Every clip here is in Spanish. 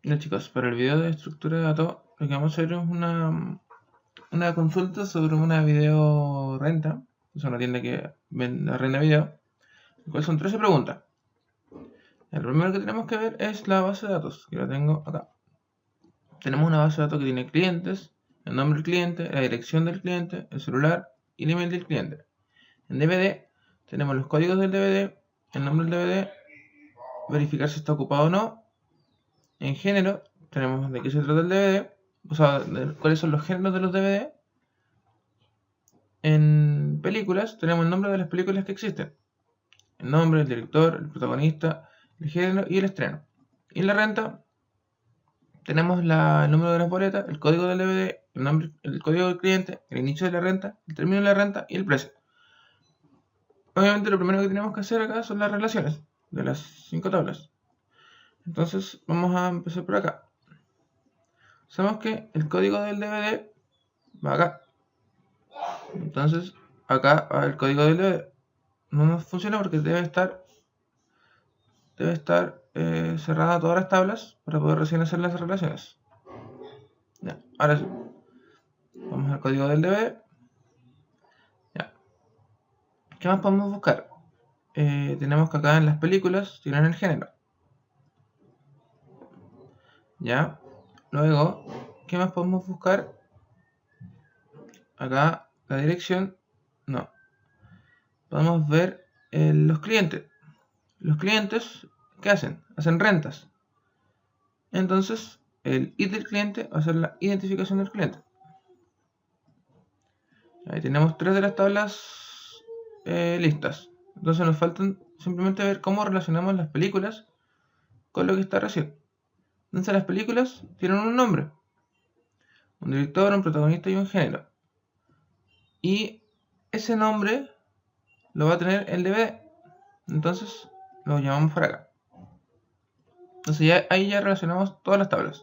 Ya chicos, para el video de estructura de datos, lo que vamos a hacer es una consulta sobre una video renta, es una tienda que renta video, el cual son 13 preguntas. El primero que tenemos que ver es la base de datos, que la tengo acá. Tenemos una base de datos que tiene clientes, el nombre del cliente, la dirección del cliente, el celular y el email del cliente. En DVD tenemos los códigos del DVD, el nombre del DVD, verificar si está ocupado o no. En género tenemos de qué se trata el DVD, o sea, cuáles son los géneros de los DVD. En películas tenemos el nombre de las películas que existen, el nombre, el director, el protagonista, el género y el estreno. Y en la renta tenemos el número de las boletas, el código del DVD, el código del cliente, el inicio de la renta, el término de la renta y el precio. Obviamente lo primero que tenemos que hacer acá son las relaciones de las 5 tablas. Entonces vamos a empezar por acá. Sabemos que el código del DVD va acá. Entonces acá va el código del DVD. No nos funciona porque debe estar cerrada todas las tablas para poder recién hacer las relaciones. Ya, ahora sí. Vamos al código del DVD. Ya. ¿Qué más podemos buscar? Tenemos que acá en las películas tienen el género. Ya. Luego, ¿qué más podemos buscar? Acá la dirección. No. Podemos ver los clientes. Los clientes, ¿qué hacen? Hacen rentas. Entonces, el ID del cliente va a ser la identificación del cliente. Ahí tenemos 3 de las tablas listas. Entonces nos faltan simplemente ver cómo relacionamos las películas con lo que está recién. Entonces las películas tienen un nombre, un director, un protagonista y un género. Y ese nombre lo va a tener el DVD. Entonces lo llamamos por acá. Entonces ahí ya relacionamos todas las tablas.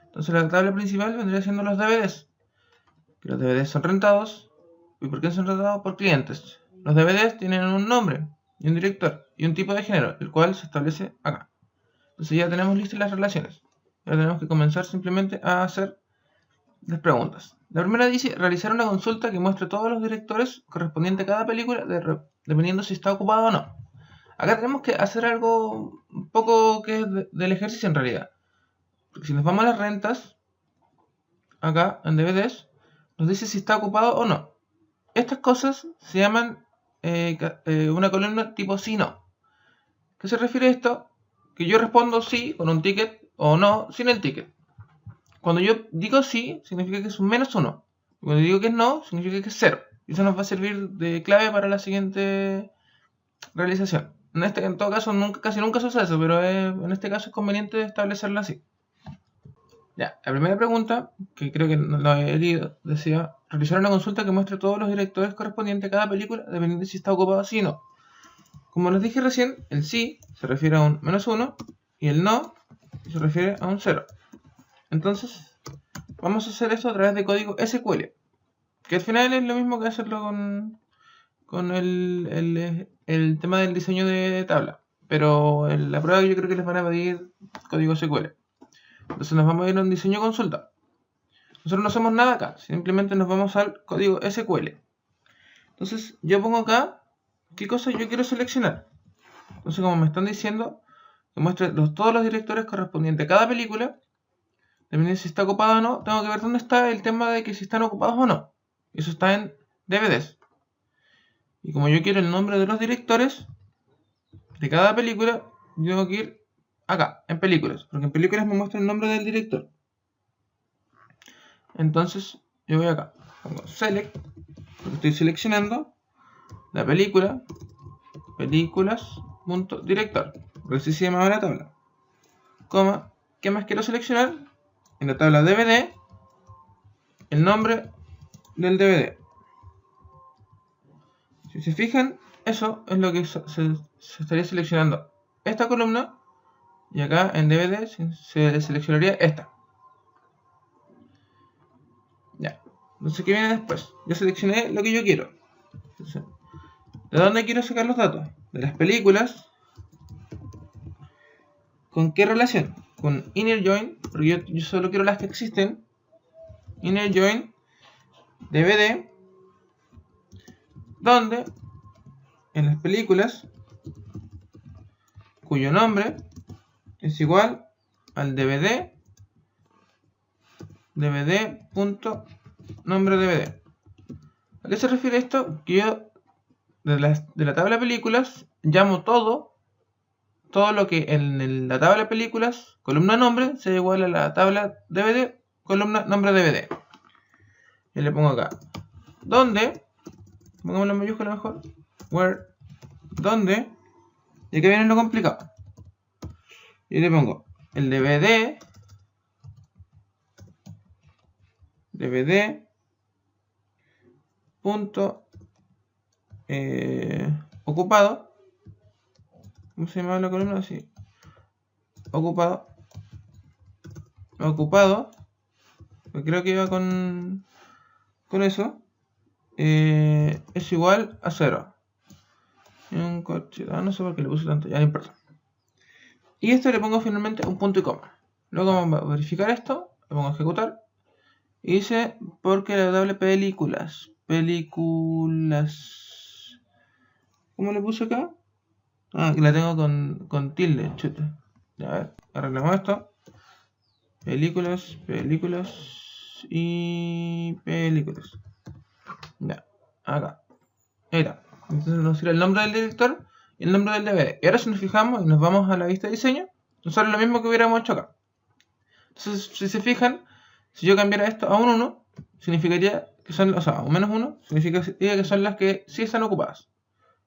Entonces la tabla principal vendría siendo los DVDs. Que los DVDs son rentados. ¿Y por qué son rentados? Por clientes. Los DVDs tienen un nombre y un director y un tipo de género, el cual se establece acá. Entonces ya tenemos listas las relaciones. Ahora tenemos que comenzar simplemente a hacer las preguntas. La primera dice realizar una consulta que muestre todos los directores correspondientes a cada película, dependiendo si está ocupado o no. Acá tenemos que hacer algo un poco que es del ejercicio en realidad. Porque si nos vamos a las rentas, acá en DVDs, nos dice si está ocupado o no. Estas cosas se llaman una columna tipo sí no. ¿Qué se refiere a esto? Que yo respondo sí con un ticket o no sin el ticket. Cuando yo digo sí, significa que es un -1. Cuando digo que es no, significa que es 0. Y eso nos va a servir de clave para la siguiente realización. En todo caso, casi nunca se usa eso, pero en este caso es conveniente establecerlo así. Ya, la primera pregunta, que creo que no lo he leído, decía realizar una consulta que muestre todos los directores correspondientes a cada película, dependiendo de si está ocupado sí o no. Como les dije recién, el sí se refiere a un -1 y el no se refiere a un 0. Entonces, vamos a hacer esto a través de código SQL, que al final es lo mismo que hacerlo con el tema del diseño de tabla. Pero en la prueba yo creo que les van a pedir código SQL. Entonces nos vamos a ir a un diseño consulta. Nosotros no hacemos nada acá, simplemente nos vamos al código SQL. Entonces yo pongo acá qué cosa yo quiero seleccionar. Entonces como me están diciendo que muestre todos los directores correspondientes a cada película, dependiendo de si está ocupado o no, tengo que ver dónde está el tema de que si están ocupados o no. Eso está en DVDs. Y como yo quiero el nombre de los directores de cada película, yo tengo que ir acá, en películas, porque en películas me muestra el nombre del director. Entonces yo voy acá, pongo select, porque estoy seleccionando la película, películas.director, porque así se llama la tabla, coma, ¿qué más quiero seleccionar? En la tabla DVD, el nombre del DVD. Si se fijan, eso es lo que se estaría seleccionando esta columna, y acá en DVD se seleccionaría esta. Ya. Entonces, ¿qué viene después? Yo seleccioné lo que yo quiero. Entonces, ¿de dónde quiero sacar los datos? De las películas. ¿Con qué relación? con inner join, porque yo solo quiero las que existen. Inner join DVD, donde en las películas cuyo nombre es igual al DVD DVD.nombre DVD. ¿A qué se refiere esto? Que yo de la tabla de películas llamo todo lo que en la tabla de películas, columna nombre, sea igual a la tabla DVD, columna nombre DVD. Y le pongo acá, donde, pongamos la mayúscula mejor, where, donde, y aquí viene lo complicado. Y le pongo el DVD punto ocupado. ¿Cómo se llama la columna? Así. Ocupado. Creo que iba con eso. Es igual a 0. Y un coche. No sé por qué le puse tanto. Ya no importa. Y esto le pongo finalmente un punto y coma. Luego vamos a verificar esto. Le pongo a ejecutar. Y dice, porque la tabla películas. ¿Cómo le puse acá? Ah, que la tengo con tilde, chuta. A ver, arreglamos esto. Películas y películas. Ya, acá. Ahí está. Entonces nos sirve el nombre del director y el nombre del DVD. Y ahora si nos fijamos y nos vamos a la vista de diseño, nos sale lo mismo que hubiéramos hecho acá. Entonces, si se fijan, si yo cambiara esto a un 1, significaría que son, o sea, a un menos 1, significaría que son las que sí están ocupadas.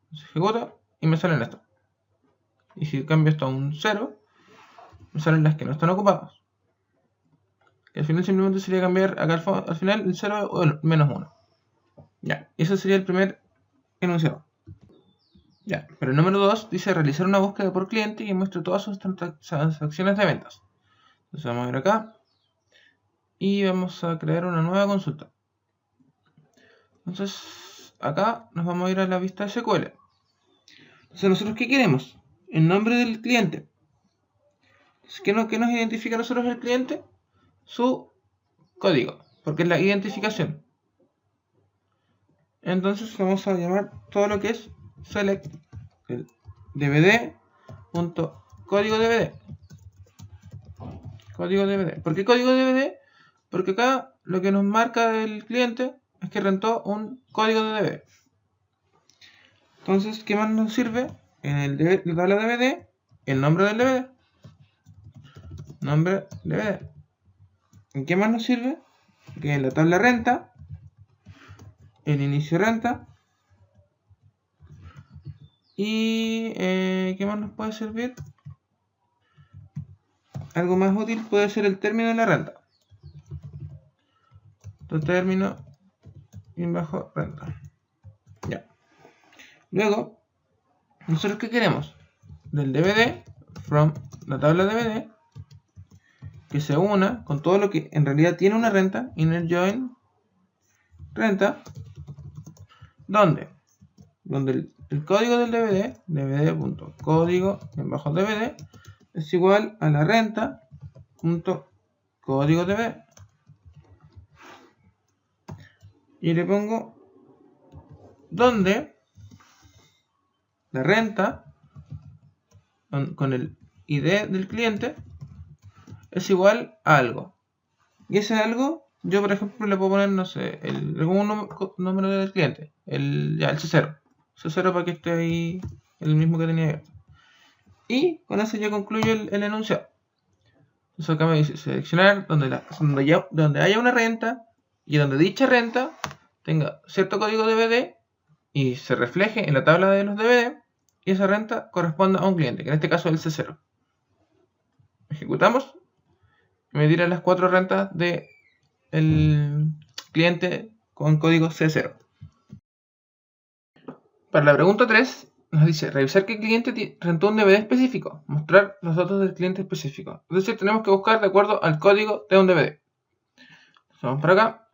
Entonces ejecuto y me salen esto. Y si cambio esto a un 0, me salen las que no están ocupadas. Que al final simplemente sería cambiar acá al final el 0 o el menos 1. Ya, ese sería el primer enunciado. Ya, pero el número 2 dice realizar una búsqueda por cliente y muestre todas sus transacciones de ventas. Entonces vamos a ir acá y vamos a crear una nueva consulta. Entonces acá nos vamos a ir a la vista de SQL. Entonces nosotros ¿qué queremos? El nombre del cliente. Entonces, ¿qué nos identifica a nosotros el cliente? Su código, porque es la identificación. Entonces vamos a llamar todo lo que es select el dvd.código dvd. Código dvd. ¿Por qué código dvd? Porque acá lo que nos marca el cliente es que rentó un código de dvd. Entonces, ¿qué más nos sirve? En la tabla dvd, el nombre del dvd. Nombre dvd. ¿En qué más nos sirve? Que en la tabla renta, el inicio renta. Y ¿qué más nos puede servir? Algo más útil puede ser el término de la renta. Término y bajo renta. Ya. Luego, ¿nosotros qué queremos? Del DVD, from la tabla DVD, que se una con todo lo que en realidad tiene una renta, inner join renta, donde el código del DVD, dvd.código en bajo DVD, es igual a la renta.código DVD. Y le pongo donde la renta con el ID del cliente es igual a algo. Y ese algo, yo por ejemplo le puedo poner, no sé, algún número del cliente, el C0. C0 para que esté ahí el mismo que tenía abierto. Y con eso ya concluyo el enunciado. Entonces acá me dice seleccionar donde haya una renta y donde dicha renta tenga cierto código DVD y se refleje en la tabla de los DVD y esa renta corresponda a un cliente, que en este caso es el C0. Ejecutamos y me dirá las 4 rentas del cliente con código C0. Para la pregunta 3 nos dice revisar que el cliente rentó un DVD específico, mostrar los datos del cliente específico. Es decir, tenemos que buscar de acuerdo al código de un DVD. Vamos para acá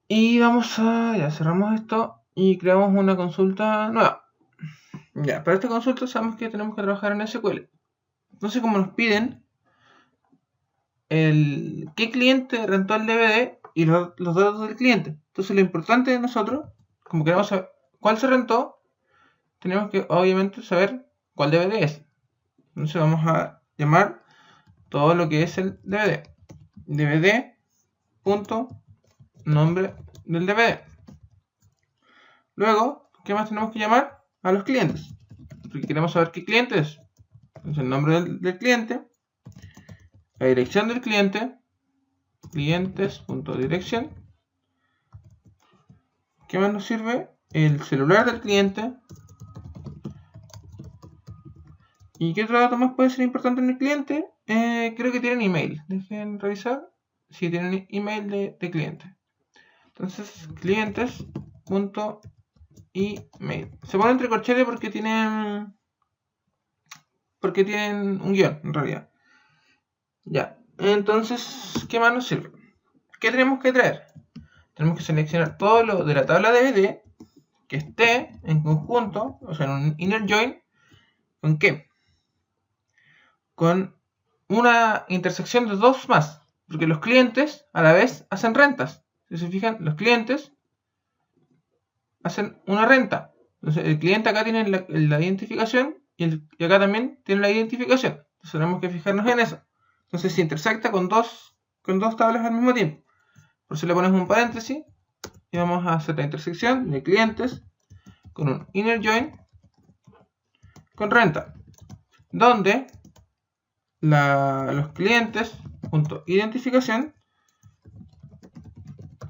y vamos a, ya cerramos esto y creamos una consulta nueva. Ya, para esta consulta sabemos que tenemos que trabajar en SQL. Entonces, como nos piden qué cliente rentó el DVD y los datos del cliente. Entonces lo importante de nosotros, como queremos saber cuál se rentó, tenemos que obviamente saber cuál DVD es. Entonces vamos a llamar todo lo que es el DVD. DVD.nombre del DVD. Luego, ¿qué más tenemos que llamar? A los clientes. Porque queremos saber qué cliente es. Entonces el nombre del cliente, la dirección del cliente, clientes.dirección. ¿Qué más nos sirve? El celular del cliente. ¿Y qué otro dato más puede ser importante en el cliente? Creo que tienen email. Dejen revisar. Sí, tienen email de cliente. Entonces, clientes.email. Se pone entre corchetes porque tienen un guión, en realidad. Ya. Entonces, ¿qué más nos sirve? ¿Qué tenemos que traer? Tenemos que seleccionar todo lo de la tabla DVD que esté en conjunto, o sea, en un inner join. ¿Con qué? Con una intersección de dos más, porque los clientes a la vez hacen rentas. Si se fijan, los clientes hacen una renta. Entonces el cliente acá tiene la identificación y acá también tiene la identificación. Entonces tenemos que fijarnos en eso. Entonces se intersecta con dos tablas al mismo tiempo. Por eso le ponemos un paréntesis y vamos a hacer la intersección de clientes con un inner join con renta, donde los clientes.identificación,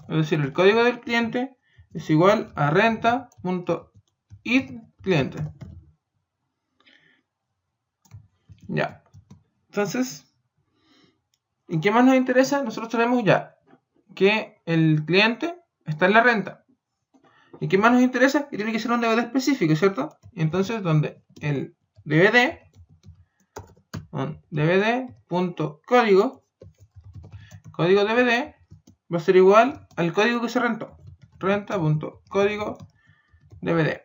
es decir, el código del cliente, es igual a renta.idCliente. Ya. Entonces, ¿y qué más nos interesa? Nosotros tenemos ya que el cliente está en la renta. ¿Y qué más nos interesa? Que tiene que ser un DVD específico, ¿cierto? Entonces, donde el DVD.código código DVD va a ser igual al código que se rentó. Renta.código DVD.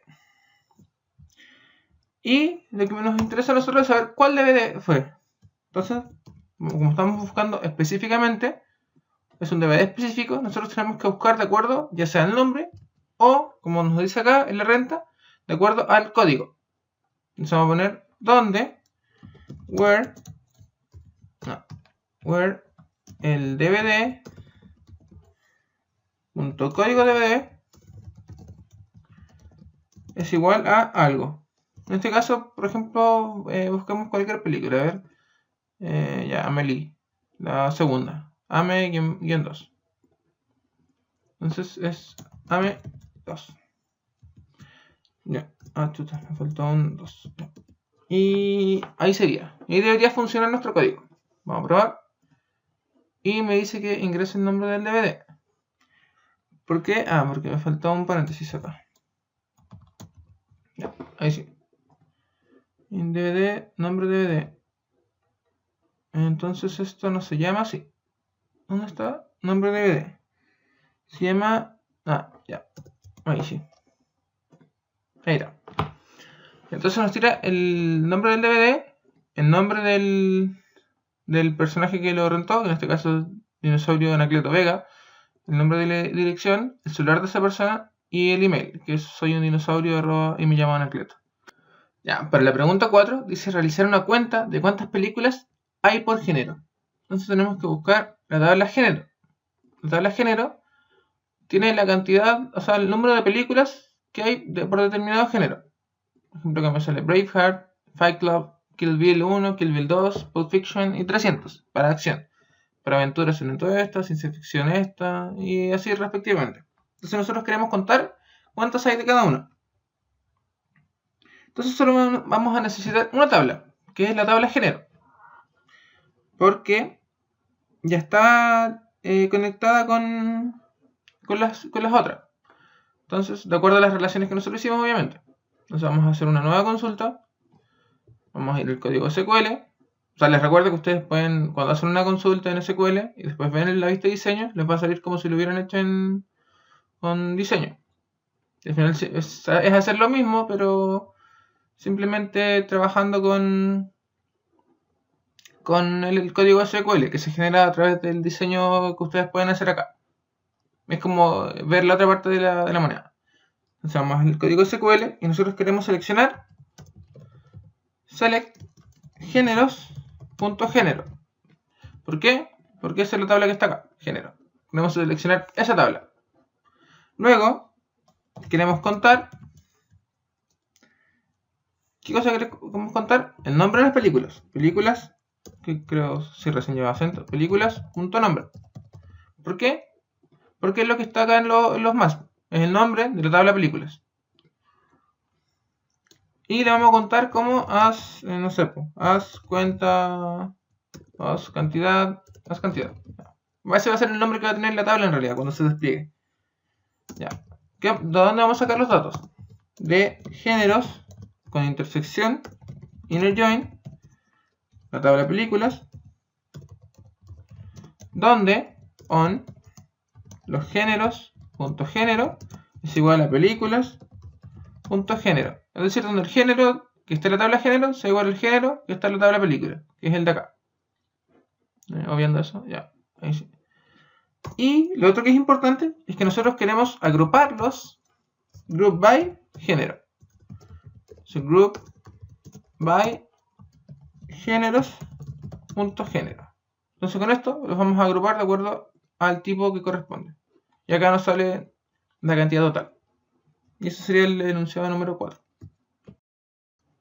Y lo que nos interesa a nosotros es saber cuál DVD fue. Entonces, como estamos buscando específicamente, es un DVD específico, nosotros tenemos que buscar de acuerdo, ya sea el nombre o, como nos dice acá en la renta, de acuerdo al código. Entonces vamos a poner donde, where el DVD.código DVD es igual a algo. En este caso, por ejemplo, buscamos cualquier película. A ver, ya, Amelie, la segunda, AME-2. Entonces es AME2. Ya, chuta, me faltó un 2. Y ahí sería. Y debería funcionar nuestro código. Vamos a probar. Y me dice que ingrese el nombre del DVD. ¿Por qué? Porque me faltó un paréntesis acá. Ya, ahí sí. En DVD, nombre DVD. Entonces esto no se llama así. ¿Dónde está? Nombre DVD. Se llama... ya. Ahí sí. Ahí está. Entonces nos tira el nombre del DVD, el nombre del personaje que lo rentó, en este caso Dinosaurio Anacleto Vega, el nombre de la dirección, el celular de esa persona y el email, que es soyundinosaurio@ y me llamo Anacleto. Ya, para la pregunta 4 dice realizar una cuenta de cuántas películas hay por género. Entonces tenemos que buscar la tabla género. La tabla género tiene la cantidad, o sea, el número de películas que hay por determinado género. Por ejemplo, que me sale Braveheart, Fight Club, Kill Bill 1, Kill Bill 2, Pulp Fiction y 300 para acción. Para aventuras en todo esta, ciencia ficción esta y así respectivamente. Entonces nosotros queremos contar cuántas hay de cada una. Entonces solo vamos a necesitar una tabla, que es la tabla género. Porque ya está conectada con las otras. Entonces, de acuerdo a las relaciones que nosotros hicimos, obviamente. Entonces vamos a hacer una nueva consulta. Vamos a ir al código SQL. O sea, les recuerdo que ustedes pueden, cuando hacen una consulta en SQL y después ven la vista de diseño, les va a salir como si lo hubieran hecho con diseño. Al final es hacer lo mismo, pero simplemente trabajando con con el código SQL que se genera a través del diseño que ustedes pueden hacer acá. Es como ver la otra parte de la moneda. Entonces vamos al código SQL y nosotros queremos seleccionar select géneros.género. ¿Por qué? Porque esa es la tabla que está acá, género. Queremos seleccionar esa tabla. Luego, queremos contar. ¿Qué cosa queremos contar? El nombre de las películas. Películas, que creo si recién lleva acento. Películas.nombre. ¿Por qué? Porque es lo que está acá en los más. Es el nombre de la tabla películas. Y le vamos a contar como as, no sé, as cuenta, as cantidad. Ese va a ser el nombre que va a tener la tabla en realidad cuando se despliegue. Ya. ¿De dónde vamos a sacar los datos? De géneros con intersección, inner join, la tabla de películas, donde on los géneros punto género es igual a películas punto género. Es decir, donde el género que está en la tabla género sea igual al género que está en la tabla película, que es el de acá. Obviando eso, ya. Ahí sí. Y lo otro que es importante es que nosotros queremos agruparlos group by género. So, group by géneros.género. Entonces con esto los vamos a agrupar de acuerdo al tipo que corresponde. Y acá nos sale la cantidad total. Y ese sería el enunciado número 4.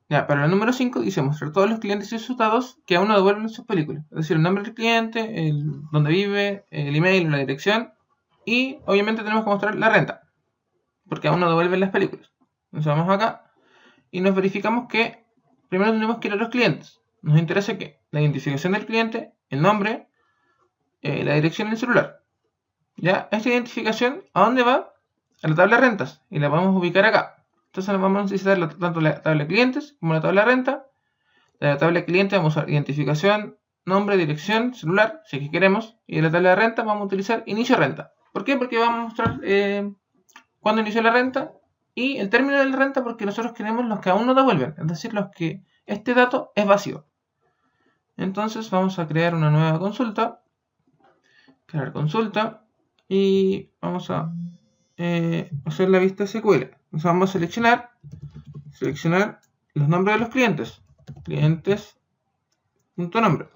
Ya, para el número 5 dice mostrar todos los clientes y sus datos que aún no devuelven sus películas. Es decir, el nombre del cliente, dónde vive, el email, la dirección. Y obviamente tenemos que mostrar la renta. Porque aún no devuelven las películas. Entonces vamos acá y nos verificamos que primero tenemos que ir a los clientes. Nos interesa que la identificación del cliente, el nombre, la dirección del celular. Ya, esta identificación, ¿a dónde va? A la tabla de rentas. Y la vamos a ubicar acá. Entonces vamos a necesitar tanto la tabla de clientes como la tabla de renta. De la tabla de clientes vamos a usar identificación, nombre, dirección, celular, si es que queremos. Y de la tabla de renta vamos a utilizar inicio de renta. ¿Por qué? Porque vamos a mostrar cuándo inició la renta y el término de la renta, porque nosotros queremos los que aún no devuelven. Es decir, los que este dato es vacío. Entonces vamos a crear una nueva consulta. Crear consulta. Y vamos a hacer la vista SQL. Entonces vamos a seleccionar los nombres de los clientes. Clientes.nombre.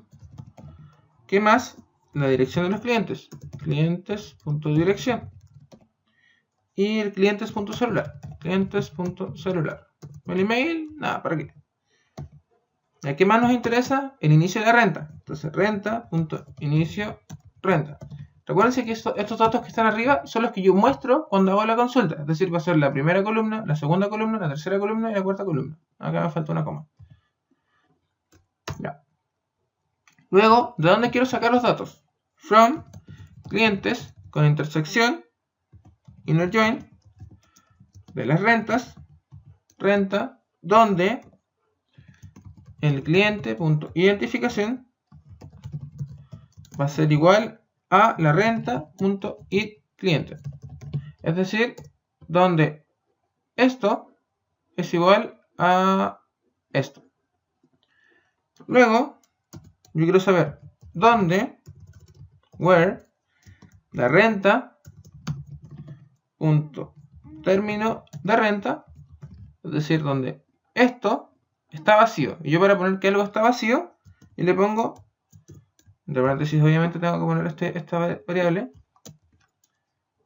¿Qué más? La dirección de los clientes. Clientes.dirección. Y el clientes.celular. Clientes.celular. El email, nada, ¿para qué? ¿A qué más nos interesa? El inicio de la renta. Entonces, renta.inicio renta. Recuerden que estos datos que están arriba son los que yo muestro cuando hago la consulta. Es decir, va a ser la primera columna, la segunda columna, la tercera columna y la cuarta columna. Acá me falta una coma. Ya. Luego, ¿de dónde quiero sacar los datos? From clientes con intersección, inner join, de las rentas, renta, donde el cliente.identificación va a ser igual a la renta.idCliente. Es decir, donde esto es igual a esto. Luego, yo quiero saber dónde, where, la renta, punto, término de renta, es decir, donde esto está vacío. Y yo para poner que algo está vacío, y le pongo, entre paréntesis obviamente tengo que poner esta variable,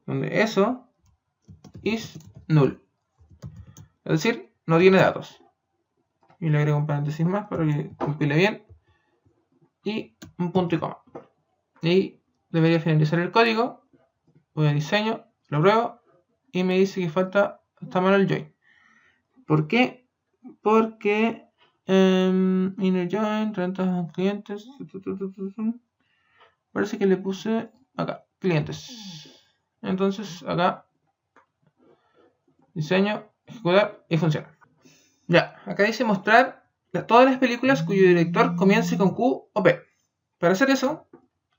donde eso is null. Es decir, no tiene datos. Y le agrego un paréntesis más para que compile bien. Y un punto y coma. Y debería finalizar el código. Voy a diseño, lo pruebo. Y me dice que falta esta manual join. ¿Por qué? Porque inner join, rentas clientes. Parece que le puse acá, clientes. Entonces acá diseño, ejecutar y funciona. Ya, acá dice mostrar todas las películas cuyo director comience con Q o P. Para hacer eso,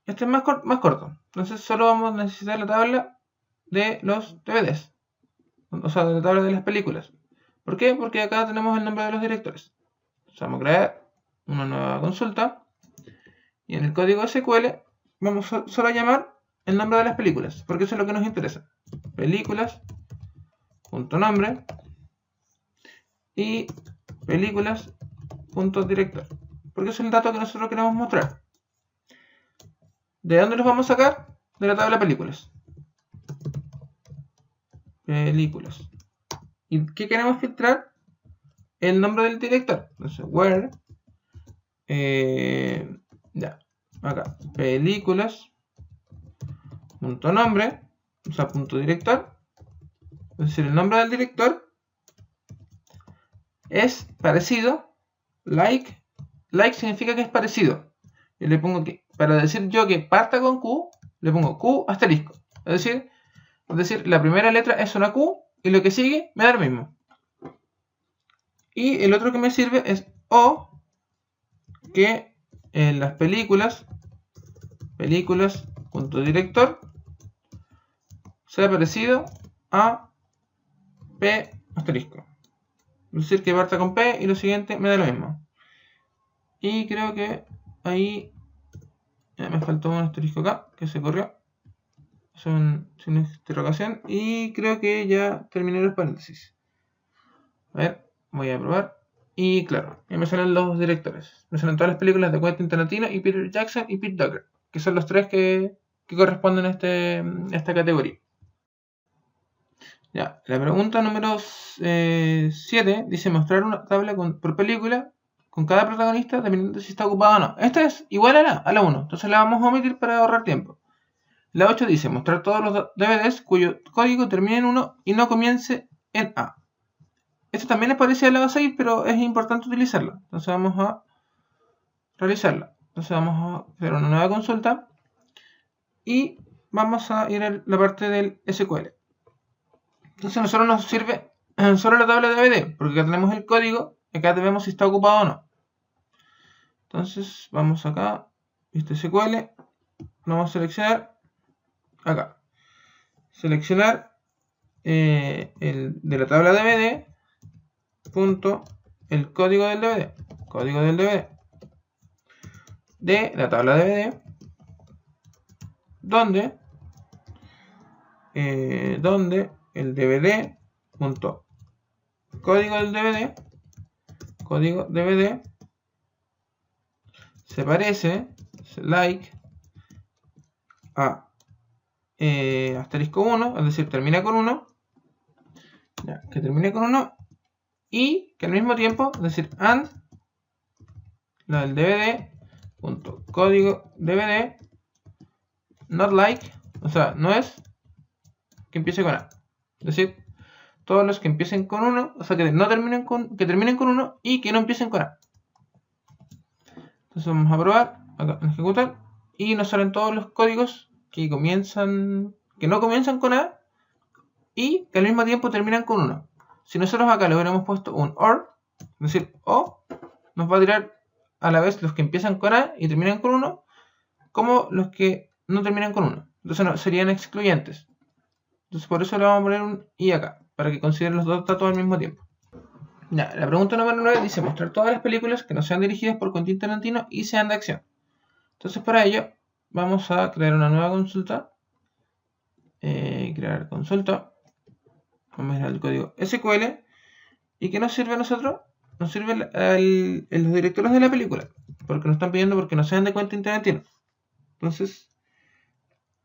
este es más corto. Entonces solo vamos a necesitar la tabla de los DVDs. O sea, de la tabla de las películas. ¿Por qué? Porque acá tenemos el nombre de los directores. Entonces vamos a crear una nueva consulta. Y en el código SQL vamos solo a llamar el nombre de las películas, porque eso es lo que nos interesa. Películas.nombre y películas.director, porque eso es el dato que nosotros queremos mostrar. ¿De dónde los vamos a sacar? De la tabla películas. Películas. ¿Y qué queremos filtrar? El nombre del director. Entonces, where, ya, acá, películas.nombre, o sea, .director, es decir, el nombre del director es parecido, like significa que es parecido. Yo le pongo que, para decir yo que parta con Q, le pongo Q asterisco. Es decir, la primera letra es una Q y lo que sigue me da lo mismo. Y el otro que me sirve es O, que en las películas.director sea parecido a P asterisco. Es decir, que parta con P y lo siguiente me da lo mismo. Y creo que ahí ya me faltó un asterisco acá, que se corrió. Son sin interrogación. Y creo que ya terminé los paréntesis. A ver, voy a probar. Y claro, ya me salen los directores. Me salen todas las películas de Quentin Tarantino y Peter Jackson y Pete Docter, que son los tres que corresponden a esta categoría. Ya, la pregunta número 7 dice mostrar una tabla por película con cada protagonista dependiendo de si está ocupado o no. Esta es igual a la 1, entonces la vamos a omitir para ahorrar tiempo. La 8 dice mostrar todos los DVDs cuyo código termine en 1 y no comience en A. Esto también es parecido a la 6, pero es importante utilizarla. Entonces vamos a realizarla. Entonces vamos a hacer una nueva consulta y vamos a ir a la parte del SQL. Entonces a nosotros nos sirve solo la tabla de DVD, porque acá tenemos el código y acá vemos si está ocupado o no. Entonces vamos acá, SQL, vamos a seleccionar acá. Seleccionar de la tabla DVD, punto, el código del DVD. Código del DVD. De la tabla DVD, donde el DVD, punto, código del DVD, se parece, like, a asterisco 1, es decir, termina con 1, ya, que termine con 1, y que al mismo tiempo, es decir, and, la del DVD, punto, código DVD, not like, o sea, no es que empiece con A. Es decir, todos los que empiecen con 1, o sea, que terminen con 1 y que no empiecen con A. Entonces vamos a probar, acá en ejecutar, y nos salen todos los códigos que no comienzan con A y que al mismo tiempo terminan con 1. Si nosotros acá le hubiéramos puesto un OR, es decir, O, nos va a tirar a la vez los que empiezan con A y terminan con 1, como los que no terminan con 1. Entonces no, serían excluyentes. Entonces por eso le vamos a poner un I acá, para que considere los dos datos al mismo tiempo. Ya, la pregunta número 9 dice mostrar todas las películas que no sean dirigidas por Quentin Tarantino y sean de acción. Entonces para ello vamos a crear una nueva consulta. Crear consulta. Vamos a ir al código SQL. ¿Y qué nos sirve a nosotros? Nos sirve los directores de la película, porque nos están pidiendo porque no sean de Quentin Tarantino. Entonces,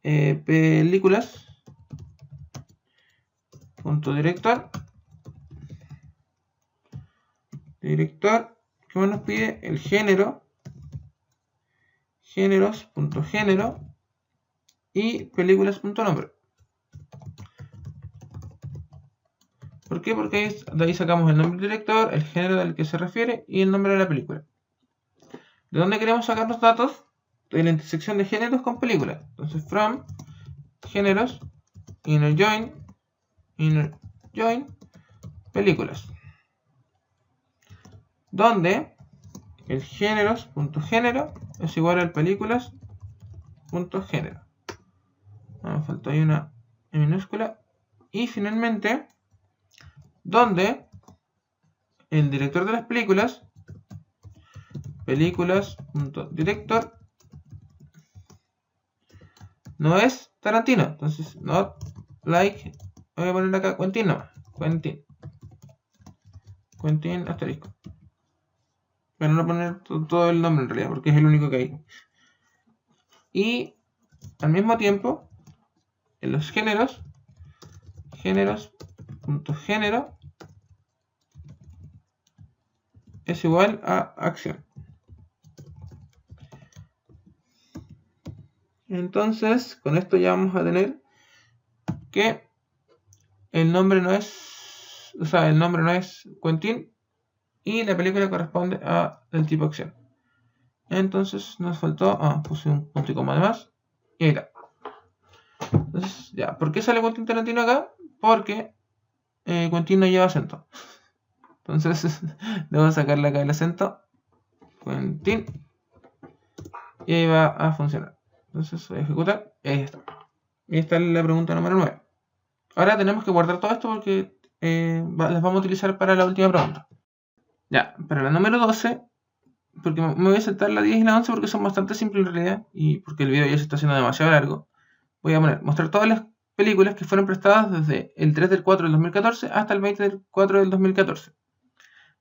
películas.director. Director, que nos pide el género, géneros.género y películas.nombre. ¿Por qué? Porque de ahí sacamos el nombre del director, el género del que se refiere y el nombre de la película. ¿De dónde queremos sacar los datos? De la intersección de géneros con películas. Entonces, from, géneros, inner join, películas. Donde el géneros.género es igual al películas.género. Me faltó ahí una minúscula. Y finalmente, donde el director de las películas, películas.director, no es Tarantino. Entonces, not like, voy a poner acá Quentin nomás. Quentin asterisco. Pero no poner todo el nombre en realidad, porque es el único que hay. Y al mismo tiempo, en los géneros, género es igual a acción. Entonces, con esto ya vamos a tener que el nombre no es Quentin y la película corresponde a el tipo acción. Entonces nos faltó, puse un punto y coma de más y ahí está. Entonces, ya, ¿por qué sale Quentin Tarantino acá? Porque Quentin no lleva acento. Entonces, debo sacarle acá el acento. Quentin. Y ahí va a funcionar. Entonces, voy a ejecutar. Y ahí está. Y esta es la pregunta número 9. Ahora tenemos que guardar todo esto porque las vamos a utilizar para la última pregunta. Ya, para la número 12, porque me voy a saltar la 10 y la 11 porque son bastante simples en realidad y porque el video ya se está haciendo demasiado largo. Voy a mostrar todas las películas que fueron prestadas desde el 3 del 4 del 2014 hasta el 20 del 4 del 2014.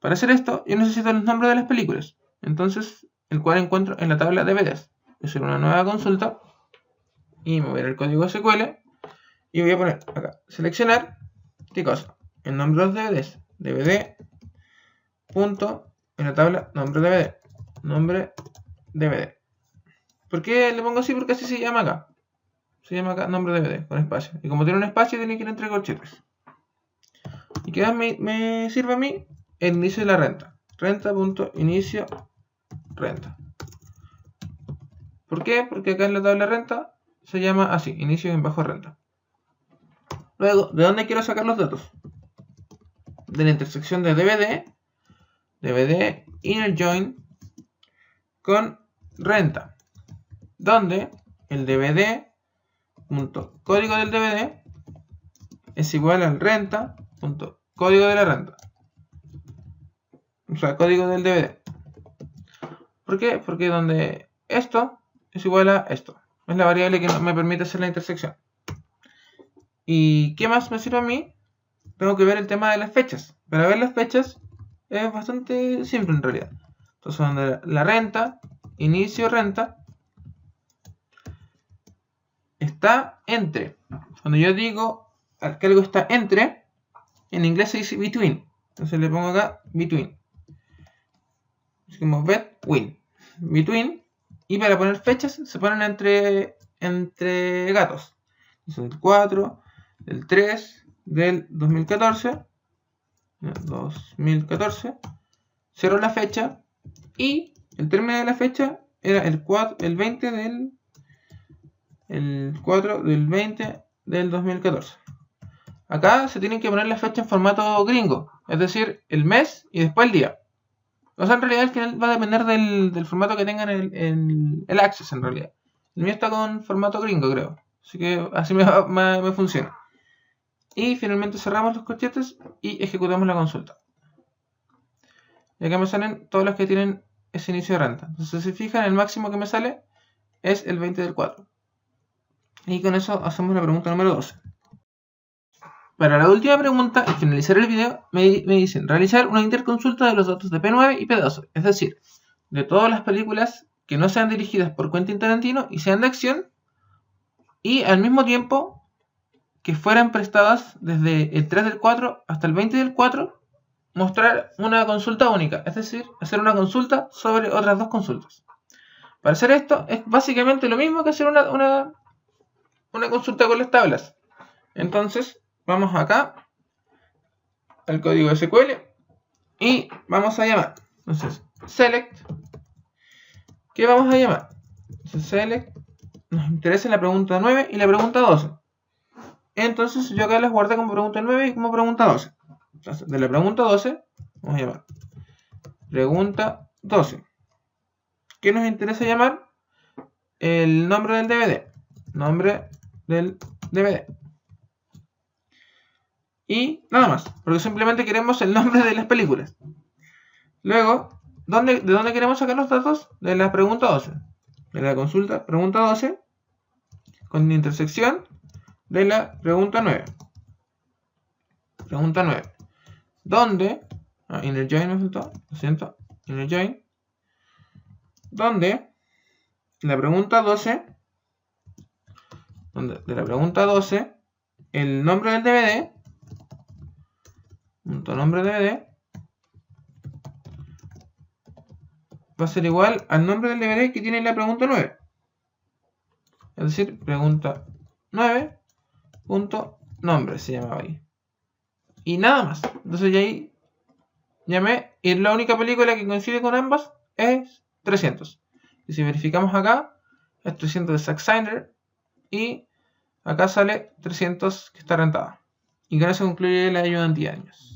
Para hacer esto, yo necesito los nombres de las películas. Entonces, el cual encuentro en la tabla de DVDs. Voy a hacer una nueva consulta y me voy a ir al código SQL y voy a poner acá, seleccionar, ¿qué cosa? El nombre de los DVDs, DVD, punto, en la tabla, nombre DVD. ¿Por qué le pongo así? Porque así se llama acá. Se llama acá nombre DVD, con espacio. Y como tiene un espacio, tiene que ir entre corchetes. ¿Y qué más me sirve a mí? El inicio de la renta. Renta.inicio renta. ¿Por qué? Porque acá en la tabla renta se llama así, inicio en bajo renta. Luego, ¿de dónde quiero sacar los datos? De la intersección de DVD inner join con renta, donde el DVD.código del DVD es igual al renta.código de la renta. O sea, código del DVD. ¿Por qué? Porque donde esto es igual a esto. Es la variable que me permite hacer la intersección. ¿Y qué más me sirve a mí? Tengo que ver el tema de las fechas. Para ver las fechas es bastante simple en realidad. Entonces, donde la renta, inicio renta, está entre. Cuando yo digo que algo está entre, en inglés se dice between. Entonces le pongo acá between. Es como between. Y para poner fechas se ponen entre gatos. Entonces el 4, el 3 del 2014. Cierro la fecha. Y el término de la fecha era el 20 del 4 del 20 del 2014. Acá se tienen que poner las fechas en formato gringo, es decir, el mes y después el día. O sea, en realidad al final va a depender del formato que tengan el Access, en realidad. El mío está con formato gringo, creo. Así que así me funciona. Y finalmente cerramos los corchetes y ejecutamos la consulta. Y acá me salen todos los que tienen ese inicio de renta. Entonces, si se fijan, el máximo que me sale es el 20 del 4. Y con eso hacemos la pregunta número 12. Para la última pregunta, al finalizar el video, me dicen realizar una interconsulta de los datos de P9 y P12. Es decir, de todas las películas que no sean dirigidas por Quentin Tarantino y sean de acción. Y al mismo tiempo que fueran prestadas desde el 3 del 4 hasta el 20 del 4, mostrar una consulta única. Es decir, hacer una consulta sobre otras dos consultas. Para hacer esto es básicamente lo mismo que hacer una consulta con las tablas. Entonces, vamos acá al código SQL y vamos a llamar. Entonces, select. ¿Qué vamos a llamar? Entonces, select. Nos interesa la pregunta 9 y la pregunta 12. Entonces, yo acá las guardé como pregunta 9 y como pregunta 12. Entonces, de la pregunta 12, vamos a llamar pregunta 12. ¿Qué nos interesa llamar? El nombre del DVD. Nombre del DVD. Y nada más, porque simplemente queremos el nombre de las películas. Luego, ¿de dónde queremos sacar los datos? De la pregunta 12. De la consulta pregunta 12. con la intersección de la pregunta 9. Pregunta 9. ¿Dónde? Inner join me faltó, lo siento. Inner join. ¿Dónde? La pregunta 12. De la pregunta 12, el nombre del DVD. Nombre DVD va a ser igual al nombre del DVD que tiene la pregunta 9. Es decir, pregunta 9. Nombre se llamaba ahí. Y nada más. Entonces ya ahí llamé. Y la única película que coincide con ambas es 300. Y si verificamos acá, es 300 de Zack Snyder. Y acá sale 300 que está rentada. Y con eso concluye la ayuda anti-años.